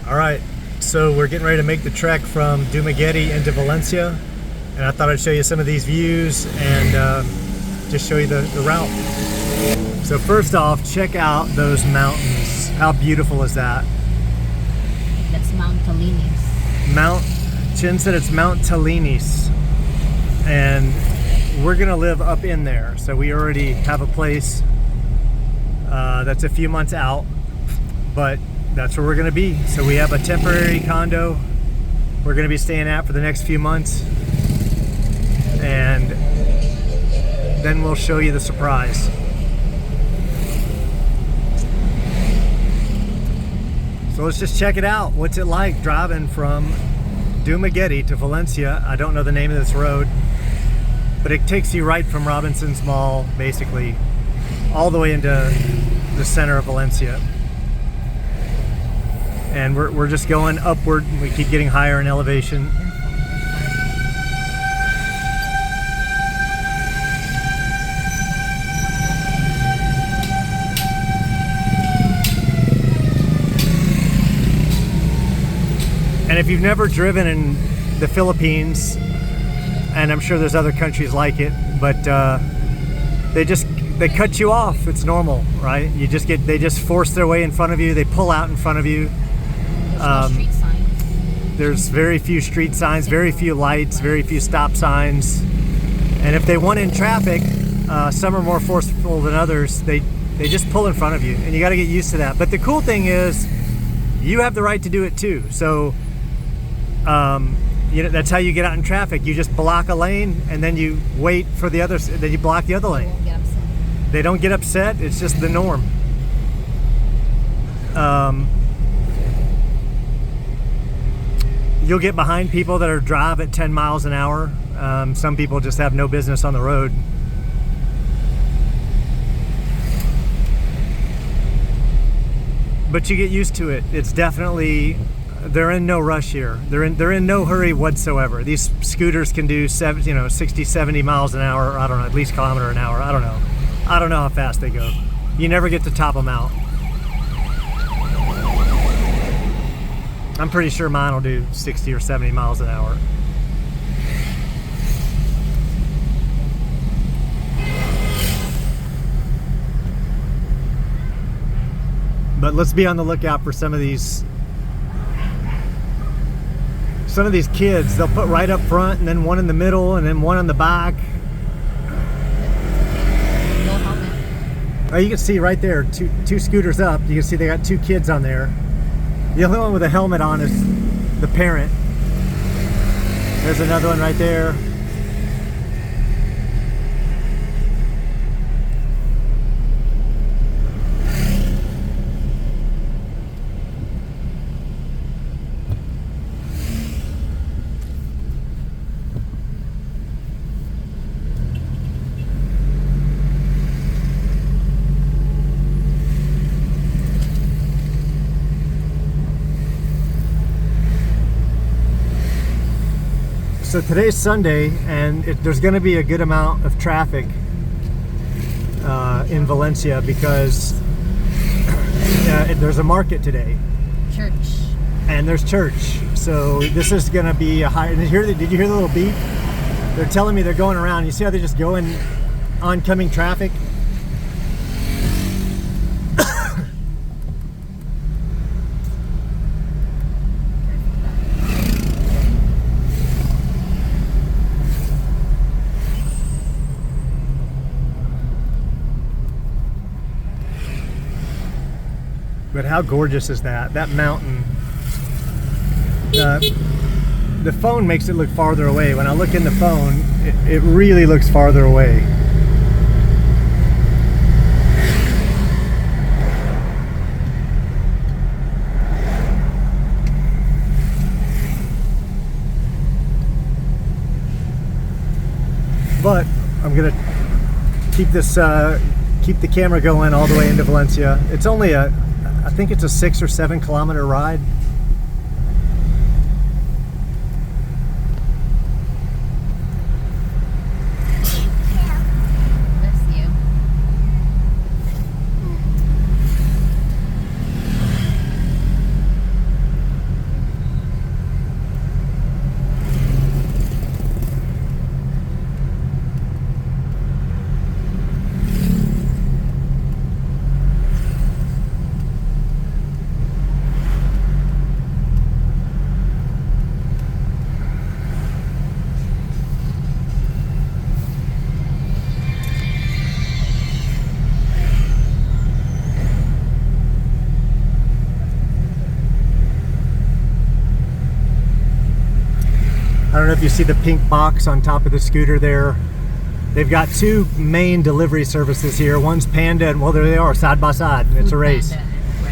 All right, so we're getting ready to make the trek from Dumaguete into Valencia, and I thought I'd show you some of these views and just show you the route. So first off, check out those mountains. How beautiful is that? That's Mount Talinis. Chin said it's Mount Talinis, and we're gonna live up in there. So we already have a place that's a few months out, but that's where we're gonna be. So we have a temporary condo we're gonna be staying at for the next few months, and then we'll show you the surprise. So let's just check it out. What's it like driving from Dumaguete to Valencia? I don't know the name of this road, but it takes you right from Robinson's Mall, basically, all the way into the center of Valencia. And we're just going upward. We keep getting higher in elevation. And if you've never driven in the Philippines, and I'm sure there's other countries like it, but they cut you off. It's normal, right? They just force their way in front of you. They pull out in front of you. No street signs. There's very few street signs, very few lights, very few stop signs. And if they want in traffic, some are more forceful than others. They just pull in front of you, and you got to get used to that. But the cool thing is, you have the right to do it too. So, that's how you get out in traffic. You just block a lane, and then you wait for the others. Then you block the other lane. They don't get upset. It's just the norm. You'll get behind people that are drive at 10 miles an hour. Some people just have no business on the road. But you get used to it. It's definitely, they're in no rush here. They're in no hurry whatsoever. These scooters can do 60, 70 miles an hour. I don't know, at least kilometer an hour. I don't know. I don't know how fast they go. You never get to top them out. I'm pretty sure mine will do 60 or 70 miles an hour. But let's be on the lookout for some of these kids. They'll put right up front, and then one in the middle, and then one on the back. No helmet. Oh, you can see right there, two scooters up. You can see they got two kids on there. The only one with a helmet on is the parent. There's another one right there. So today's Sunday, and there's going to be a good amount of traffic in Valencia because there's a market today. Church. And there's church. So this is going to be a high. Did you hear the little beep? They're telling me they're going around. You see how they just go in oncoming traffic? But how gorgeous is that? That mountain. The phone makes it look farther away. When I look in the phone, it really looks farther away. But I'm gonna keep the camera going all the way into Valencia. It's only I think it's a 6 or 7 kilometer ride. Bless you. I don't know if you see the pink box on top of the scooter there. They've got two main delivery services here. One's Panda, and well, there they are, side by side. It's a race.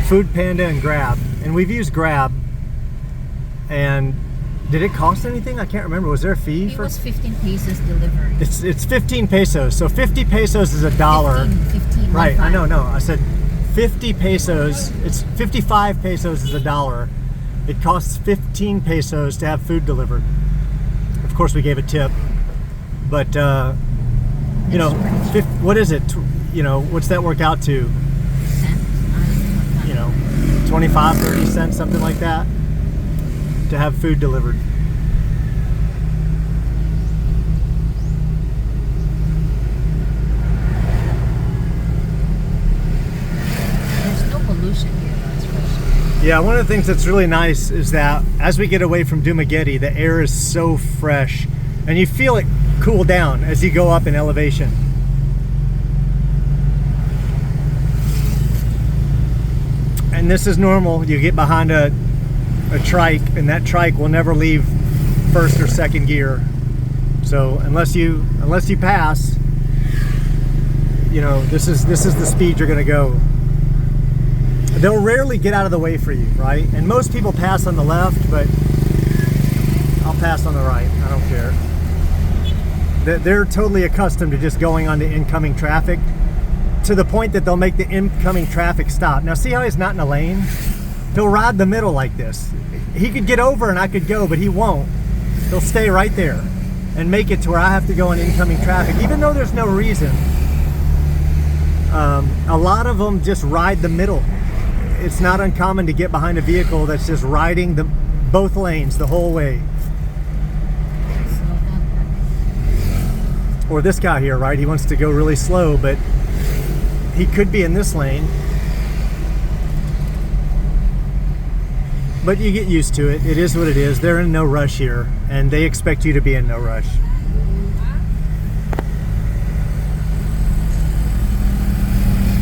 Food Panda and Grab. And we've used Grab. And did it cost anything? I can't remember. Was there a fee It for? was 15 pesos delivery. It's 15 pesos. So 50 pesos is $1. 15, Right. 15. I know. No, I said 50 pesos. It's 55 pesos is $1. It costs 15 pesos to have food delivered. Of course, we gave a tip, but you know, what is it? You know, what's that work out to? You know, 25, 30 cents, something like that, to have food delivered. There's no pollution here, that's for sure. Yeah, one of the things that's really nice is that as we get away from Dumaguete, the air is so fresh, and you feel it cool down as you go up in elevation. And this is normal. You get behind a trike, and that trike will never leave first or second gear. So unless you pass, you know, this is the speed you're gonna go. They'll rarely get out of the way for you, right? And most people pass on the left, but I'll pass on the right. I don't care. They're totally accustomed to just going onto incoming traffic, to the point that they'll make the incoming traffic stop. Now see how he's not in a lane? He'll ride the middle like this. He could get over and I could go, but he won't. He'll stay right there and make it to where I have to go in incoming traffic, even though there's no reason. A lot of them just ride the middle. It's not uncommon to get behind a vehicle that's just riding both lanes the whole way. Or this guy here, right? He wants to go really slow, but he could be in this lane. But you get used to it. It is what it is. They're in no rush here, and they expect you to be in no rush.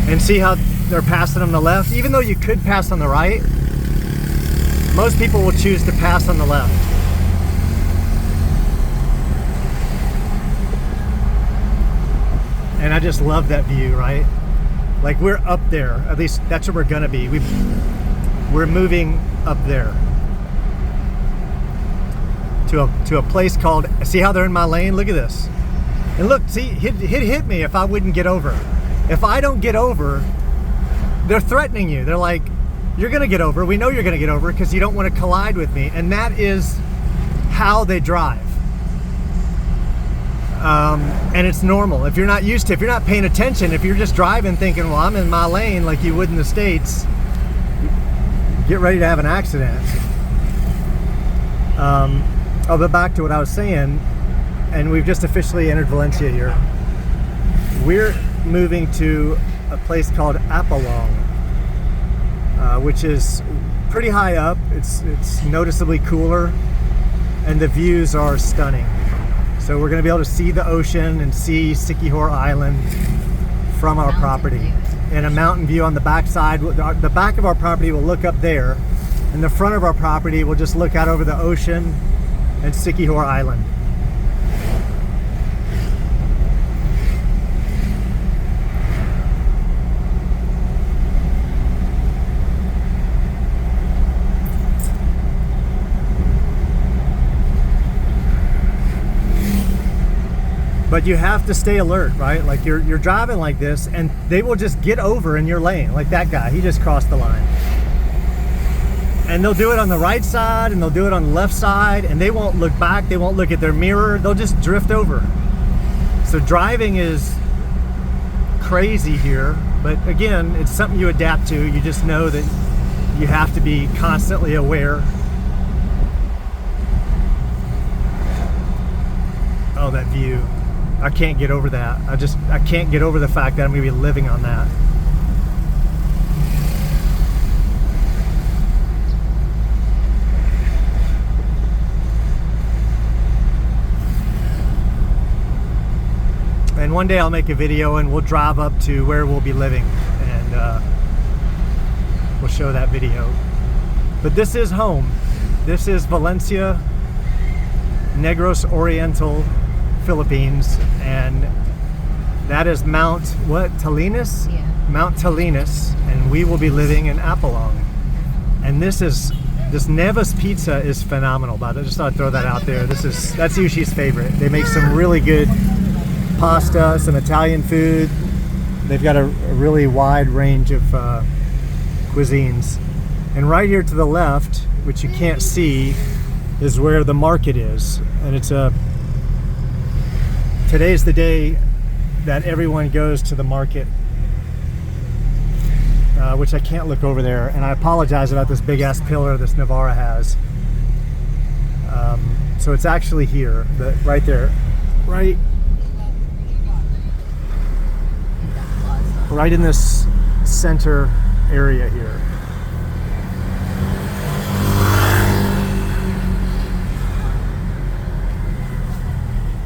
And see how they're passing on the left? Even though you could pass on the right, most people will choose to pass on the left. And I just love that view, right? Like we're up there. At least that's where we're gonna be. We're moving up there to a place called. See how they're in my lane? Look at this. And look, see, it hit me if I wouldn't get over. If I don't get over, they're threatening you. They're like, "You're gonna get over. We know you're gonna get over because you don't want to collide with me." And that is how they drive. And it's normal. If you're not used to, if you're not paying attention, if you're just driving thinking, well, I'm in my lane like you would in the States, get ready to have an accident. But back to what I was saying, and we've just officially entered Valencia here. We're moving to a place called Apalong, which is pretty high up. It's noticeably cooler, and the views are stunning. So we're going to be able to see the ocean and see Siquijor Island from our property. And a mountain view on the back side. The back of our property will look up there, and the front of our property will just look out over the ocean and Siquijor Island. But you have to stay alert, right? Like you're driving like this, and they will just get over in your lane. Like that guy, he just crossed the line. And they'll do it on the right side, and they'll do it on the left side, and they won't look back, they won't look at their mirror, they'll just drift over. So driving is crazy here, but again, it's something you adapt to. You just know that you have to be constantly aware. Oh, that view. I can't get over that. I can't get over the fact that I'm gonna be living on that. And one day I'll make a video and we'll drive up to where we'll be living, and we'll show that video. But this is home. This is Valencia, Negros Oriental, Philippines, and that is Mount what? Talinas? Yeah. Mount Talinas, and we will be living in Apalong. And this Neva's pizza is phenomenal. But I just thought I'd throw that out there. That's Yushi's favorite. They make some really good pasta, some Italian food. They've got a really wide range of cuisines. And right here to the left, which you can't see, is where the market is. And today's the day that everyone goes to the market, which I can't look over there. And I apologize about this big ass pillar this Navara has. So it's actually here, right there, right in this center area here.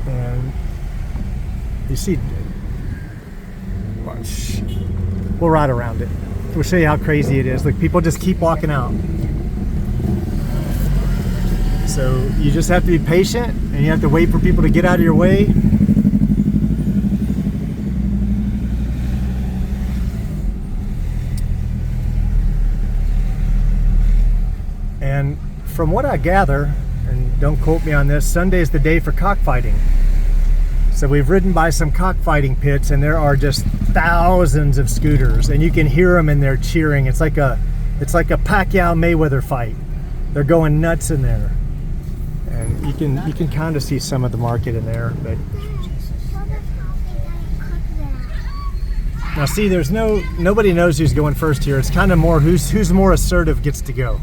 And you see, watch, we'll ride around it. We'll show you how crazy it is. Like, people just keep walking out. So you just have to be patient, and you have to wait for people to get out of your way. And from what I gather, and don't quote me on this, Sunday's the day for cockfighting. So we've ridden by some cockfighting pits, and there are just thousands of scooters, and you can hear them in there cheering. It's like a Pacquiao Mayweather fight. They're going nuts in there, and you can kind of see some of the market in there. But now see, there's nobody knows who's going first here. It's kind of more who's more assertive gets to go.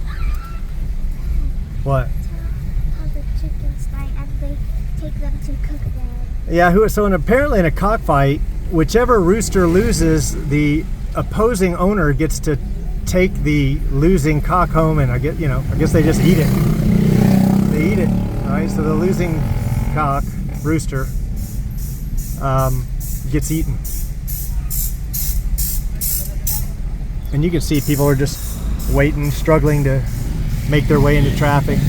What? How the chickens die and they take them to cook them. Yeah, so apparently in a cockfight, whichever rooster loses, the opposing owner gets to take the losing cock home, and I guess they just eat it. They eat it, all right? So the losing cock, rooster, gets eaten. And you can see people are just waiting, struggling to make their way into traffic.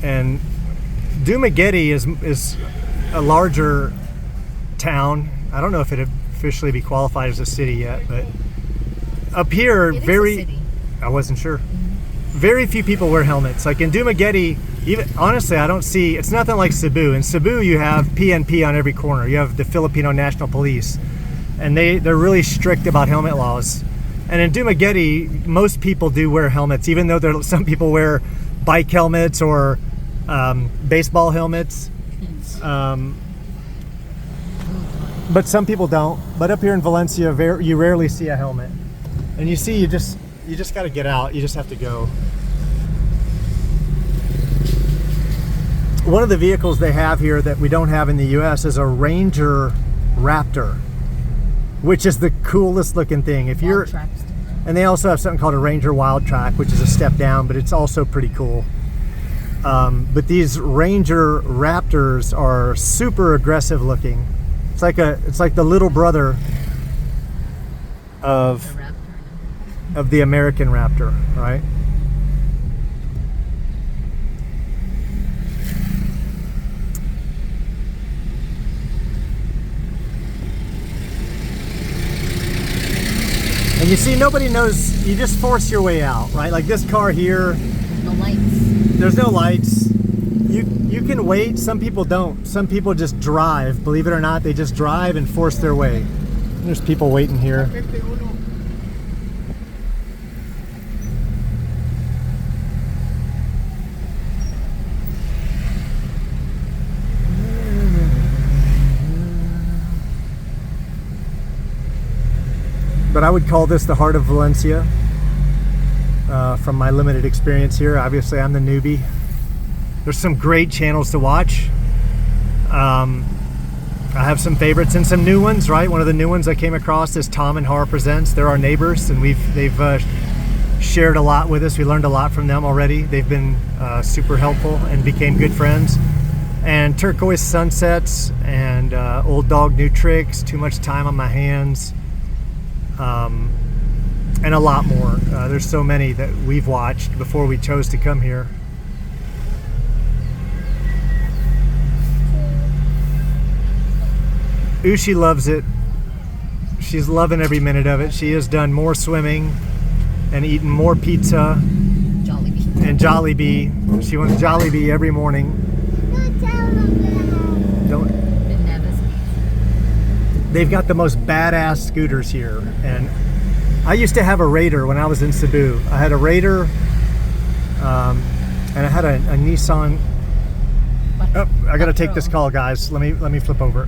And Dumaguete is a larger town. I don't know if it'd officially be qualified as a city yet, but up here, It is a city. I wasn't sure. Very few people wear helmets. Like in Dumaguete, even honestly, I don't see. It's nothing like Cebu. In Cebu, you have PNP on every corner. You have the Filipino National Police, and they're really strict about helmet laws. And in Dumaguete, most people do wear helmets, even though some people wear bike helmets or baseball helmets. But some people don't. But up here in Valencia, you rarely see a helmet. And you see, you just got to get out. You just have to go. One of the vehicles they have here that we don't have in the U.S. is a Ranger Raptor, which is the coolest looking thing. If you're, and they also have something called a Ranger Wild Track, which is a step down, but it's also pretty cool. But these Ranger Raptors are super aggressive looking. It's like the little brother of the American Raptor, right? And you see, nobody knows, you just force your way out, right? Like this car here. No lights. There's no lights. You can wait, some people don't. Some people just drive, believe it or not, they just drive and force their way. There's people waiting here. But I would call this the heart of Valencia, from my limited experience here. Obviously, I'm the newbie. There's some great channels to watch. I have some favorites and some new ones, right? One of the new ones I came across is Tom and Har Presents. They're our neighbors, and they've shared a lot with us. We learned a lot from them already. They've been super helpful and became good friends. And Turquoise Sunsets and Old Dog New Tricks, Too Much Time on My Hands. And a lot more. There's so many that we've watched before we chose to come here. Ushi loves it. She's loving every minute of it. She has done more swimming and eaten more pizza Jollibee. and Jollibee. She wants Jollibee every morning. Don't tell them Don't. Bananas. They've got the most badass scooters here, and I used to have a Raider when I was in Cebu. I had a Raider, and I had a Nissan. Oh, I gotta take this call, guys. Let me flip over.